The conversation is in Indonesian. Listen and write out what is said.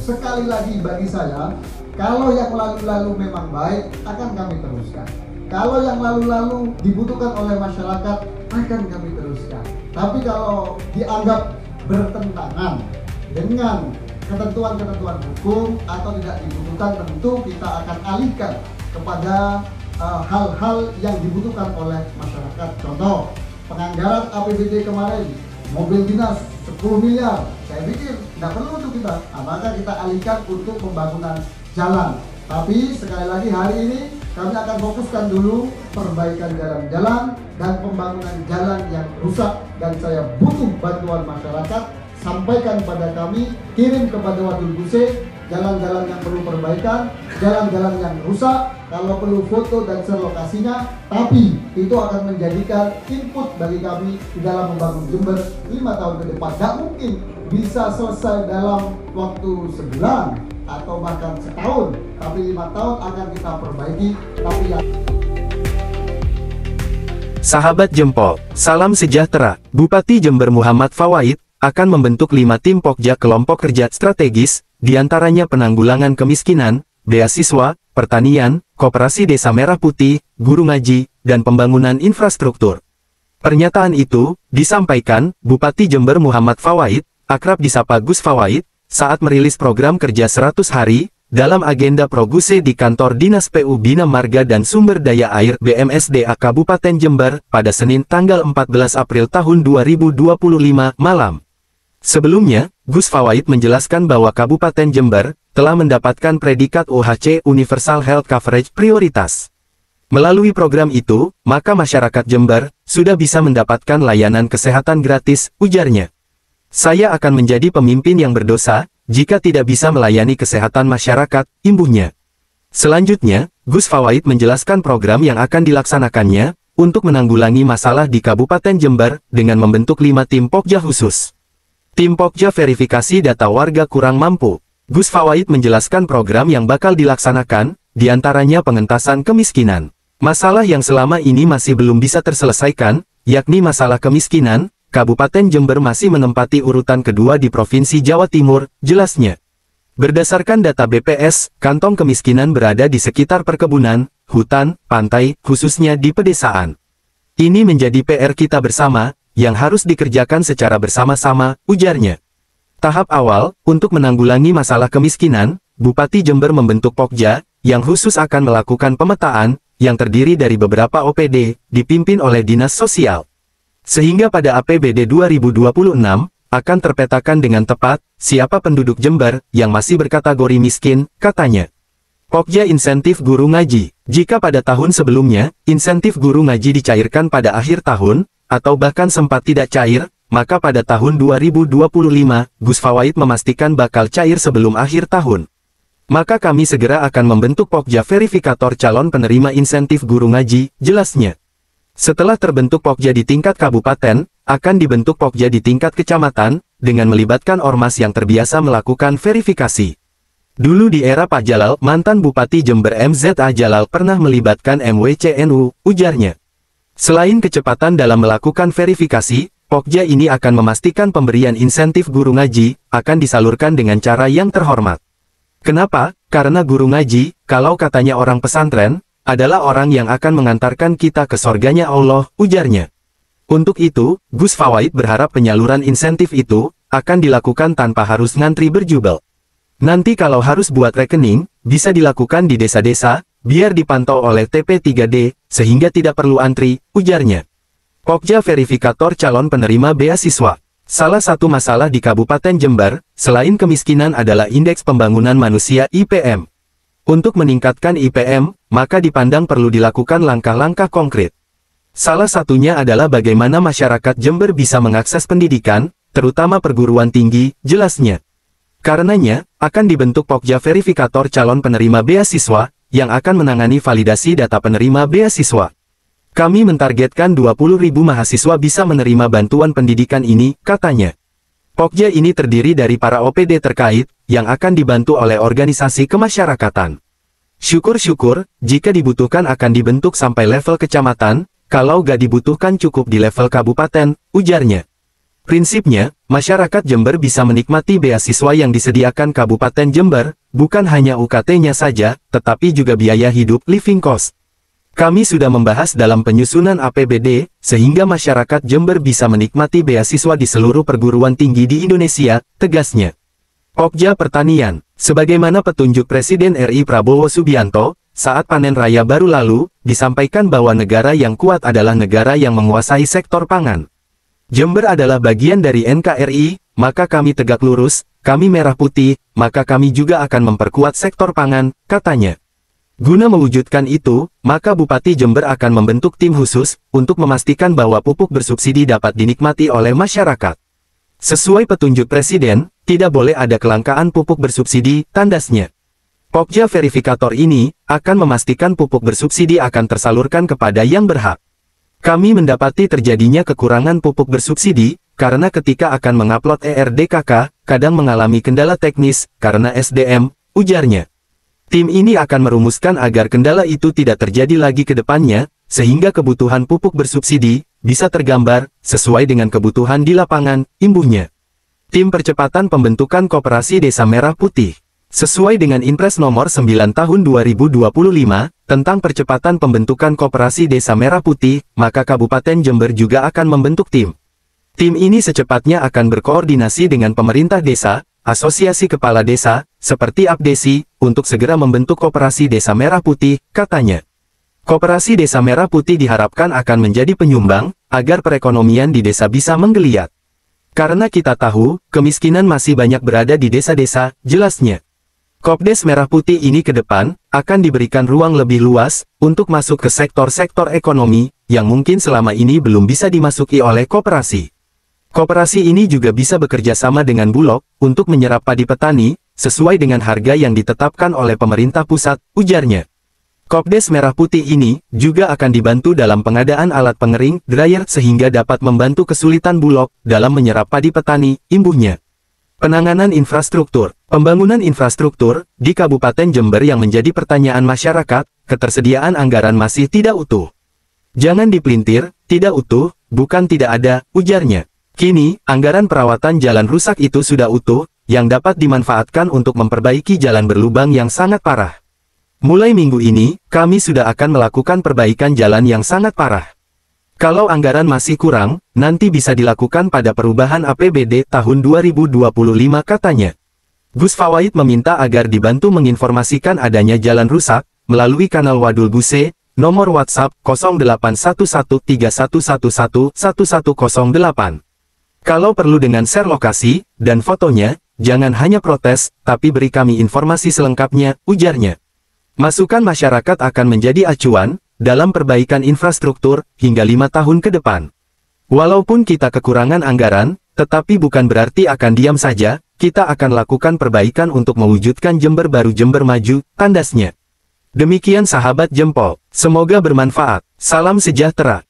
Sekali lagi bagi saya, kalau yang lalu-lalu memang baik, akan kami teruskan. Kalau yang lalu-lalu dibutuhkan oleh masyarakat, akan kami teruskan. Tapi kalau dianggap bertentangan dengan ketentuan-ketentuan hukum atau tidak dibutuhkan, tentu kita akan alihkan kepada hal-hal yang dibutuhkan oleh masyarakat. Contoh, penganggaran APBD kemarin, mobil dinas 10 miliar, saya pikir tidak perlu untuk kita, maka kita alihkan untuk pembangunan jalan. Tapi sekali lagi hari ini kami akan fokuskan dulu perbaikan jalan-jalan dan pembangunan jalan yang rusak, dan saya butuh bantuan masyarakat. Sampaikan pada kami, kirim kepada Wadul Guse jalan-jalan yang perlu perbaikan, jalan-jalan yang rusak, kalau perlu foto dan share lokasinya. Tapi itu akan menjadikan input bagi kami di dalam membangun Jember 5 tahun ke depan. Gak mungkin bisa selesai dalam waktu sebulan atau bahkan setahun, tapi 5 tahun akan kita perbaiki. Tapi Sahabat Jempol, salam sejahtera. Bupati Jember Muhammad Fawaid akan membentuk 5 tim Pokja kelompok kerja strategis, diantaranya penanggulangan kemiskinan, beasiswa, pertanian, koperasi desa merah putih, guru ngaji, dan pembangunan infrastruktur. Pernyataan itu disampaikan Bupati Jember Muhammad Fawaid, akrab disapa Gus Fawaid, saat merilis program kerja 100 hari, dalam agenda Proguse di kantor Dinas PU Bina Marga dan Sumber Daya Air BMSDA Kabupaten Jember, pada Senin tanggal 14 April tahun 2025 malam. Sebelumnya, Gus Fawaid menjelaskan bahwa Kabupaten Jember telah mendapatkan predikat UHC Universal Health Coverage Prioritas. Melalui program itu, maka masyarakat Jember sudah bisa mendapatkan layanan kesehatan gratis, ujarnya. Saya akan menjadi pemimpin yang berdosa jika tidak bisa melayani kesehatan masyarakat, imbuhnya. Selanjutnya, Gus Fawaid menjelaskan program yang akan dilaksanakannya untuk menanggulangi masalah di Kabupaten Jember dengan membentuk 5 tim Pokja khusus. Tim Pokja verifikasi data warga kurang mampu. Gus Fawaid menjelaskan program yang bakal dilaksanakan, diantaranya pengentasan kemiskinan. Masalah yang selama ini masih belum bisa terselesaikan, yakni masalah kemiskinan, Kabupaten Jember masih menempati urutan kedua di Provinsi Jawa Timur, jelasnya. Berdasarkan data BPS, kantong kemiskinan berada di sekitar perkebunan, hutan, pantai, khususnya di pedesaan. Ini menjadi PR kita bersama, yang harus dikerjakan secara bersama-sama, ujarnya. Tahap awal, untuk menanggulangi masalah kemiskinan, Bupati Jember membentuk Pokja, yang khusus akan melakukan pemetaan, yang terdiri dari beberapa OPD, dipimpin oleh Dinas Sosial. Sehingga pada APBD 2026, akan terpetakan dengan tepat, siapa penduduk Jember, yang masih berkategori miskin, katanya. Pokja insentif guru ngaji. Jika pada tahun sebelumnya, insentif guru ngaji dicairkan pada akhir tahun, atau bahkan sempat tidak cair, maka pada tahun 2025, Gus Fawaid memastikan bakal cair sebelum akhir tahun. Maka kami segera akan membentuk Pokja verifikator calon penerima insentif guru ngaji, jelasnya. Setelah terbentuk Pokja di tingkat kabupaten, akan dibentuk Pokja di tingkat kecamatan, dengan melibatkan ormas yang terbiasa melakukan verifikasi. Dulu di era Pak Jalal, mantan Bupati Jember MZA Jalal pernah melibatkan MWCNU, ujarnya. Selain kecepatan dalam melakukan verifikasi, Pokja ini akan memastikan pemberian insentif guru ngaji akan disalurkan dengan cara yang terhormat. Kenapa? Karena guru ngaji, kalau katanya orang pesantren, adalah orang yang akan mengantarkan kita ke sorganya Allah, ujarnya. Untuk itu, Gus Fawaid berharap penyaluran insentif itu akan dilakukan tanpa harus ngantri berjubel. Nanti kalau harus buat rekening, bisa dilakukan di desa-desa, biar dipantau oleh TP3D, sehingga tidak perlu antri, ujarnya. Pokja verifikator calon penerima beasiswa. Salah satu masalah di Kabupaten Jember, selain kemiskinan adalah Indeks Pembangunan Manusia IPM. Untuk meningkatkan IPM, maka dipandang perlu dilakukan langkah-langkah konkret. Salah satunya adalah bagaimana masyarakat Jember bisa mengakses pendidikan, terutama perguruan tinggi, jelasnya. Karenanya, akan dibentuk Pokja verifikator calon penerima beasiswa, yang akan menangani validasi data penerima beasiswa. Kami mentargetkan 20.000 mahasiswa bisa menerima bantuan pendidikan ini, katanya. Pokja ini terdiri dari para OPD terkait, yang akan dibantu oleh organisasi kemasyarakatan. Syukur-syukur, jika dibutuhkan akan dibentuk sampai level kecamatan, kalau gak dibutuhkan cukup di level kabupaten, ujarnya. Prinsipnya, masyarakat Jember bisa menikmati beasiswa yang disediakan Kabupaten Jember, bukan hanya UKT-nya saja, tetapi juga biaya hidup living cost. Kami sudah membahas dalam penyusunan APBD, sehingga masyarakat Jember bisa menikmati beasiswa di seluruh perguruan tinggi di Indonesia, tegasnya. Pokja Pertanian, sebagaimana petunjuk Presiden RI Prabowo Subianto, saat panen raya baru lalu, disampaikan bahwa negara yang kuat adalah negara yang menguasai sektor pangan. Jember adalah bagian dari NKRI, maka kami tegak lurus, kami merah putih, maka kami juga akan memperkuat sektor pangan, katanya. Guna mewujudkan itu, maka Bupati Jember akan membentuk tim khusus, untuk memastikan bahwa pupuk bersubsidi dapat dinikmati oleh masyarakat. Sesuai petunjuk Presiden, tidak boleh ada kelangkaan pupuk bersubsidi, tandasnya. Pokja verifikator ini, akan memastikan pupuk bersubsidi akan tersalurkan kepada yang berhak. Kami mendapati terjadinya kekurangan pupuk bersubsidi, karena ketika akan mengupload ERDKK, kadang mengalami kendala teknis, karena SDM, ujarnya. Tim ini akan merumuskan agar kendala itu tidak terjadi lagi ke depannya, sehingga kebutuhan pupuk bersubsidi, bisa tergambar, sesuai dengan kebutuhan di lapangan, imbuhnya. Tim Percepatan Pembentukan Koperasi Desa Merah Putih. Sesuai dengan Inpres Nomor 9 Tahun 2025, tentang percepatan pembentukan Koperasi Desa Merah Putih, maka Kabupaten Jember juga akan membentuk tim. Tim ini secepatnya akan berkoordinasi dengan pemerintah desa, asosiasi kepala desa, seperti APDESI, untuk segera membentuk Koperasi Desa Merah Putih, katanya. Koperasi Desa Merah Putih diharapkan akan menjadi penyumbang, agar perekonomian di desa bisa menggeliat. Karena kita tahu, kemiskinan masih banyak berada di desa-desa, jelasnya. Kopdes Merah Putih ini ke depan, akan diberikan ruang lebih luas, untuk masuk ke sektor-sektor ekonomi, yang mungkin selama ini belum bisa dimasuki oleh koperasi. Koperasi ini juga bisa bekerja sama dengan Bulog, untuk menyerap padi petani, sesuai dengan harga yang ditetapkan oleh pemerintah pusat, ujarnya. Kopdes Merah Putih ini, juga akan dibantu dalam pengadaan alat pengering, dryer, sehingga dapat membantu kesulitan Bulog, dalam menyerap padi petani, imbuhnya. Penanganan infrastruktur. Pembangunan infrastruktur, di Kabupaten Jember yang menjadi pertanyaan masyarakat, ketersediaan anggaran masih tidak utuh. Jangan dipelintir, tidak utuh, bukan tidak ada, ujarnya. Kini, anggaran perawatan jalan rusak itu sudah utuh, yang dapat dimanfaatkan untuk memperbaiki jalan berlubang yang sangat parah. Mulai minggu ini, kami sudah akan melakukan perbaikan jalan yang sangat parah. Kalau anggaran masih kurang, nanti bisa dilakukan pada perubahan APBD tahun 2025 katanya. Gus Fawait meminta agar dibantu menginformasikan adanya jalan rusak, melalui kanal Wadul Buse, nomor WhatsApp 081131111108. Kalau perlu dengan share lokasi, dan fotonya, jangan hanya protes, tapi beri kami informasi selengkapnya, ujarnya. Masukan masyarakat akan menjadi acuan, dalam perbaikan infrastruktur, hingga 5 tahun ke depan. Walaupun kita kekurangan anggaran, tetapi bukan berarti akan diam saja, kita akan lakukan perbaikan untuk mewujudkan Jember baru Jember maju, tandasnya. Demikian sahabat Jempol, semoga bermanfaat, salam sejahtera.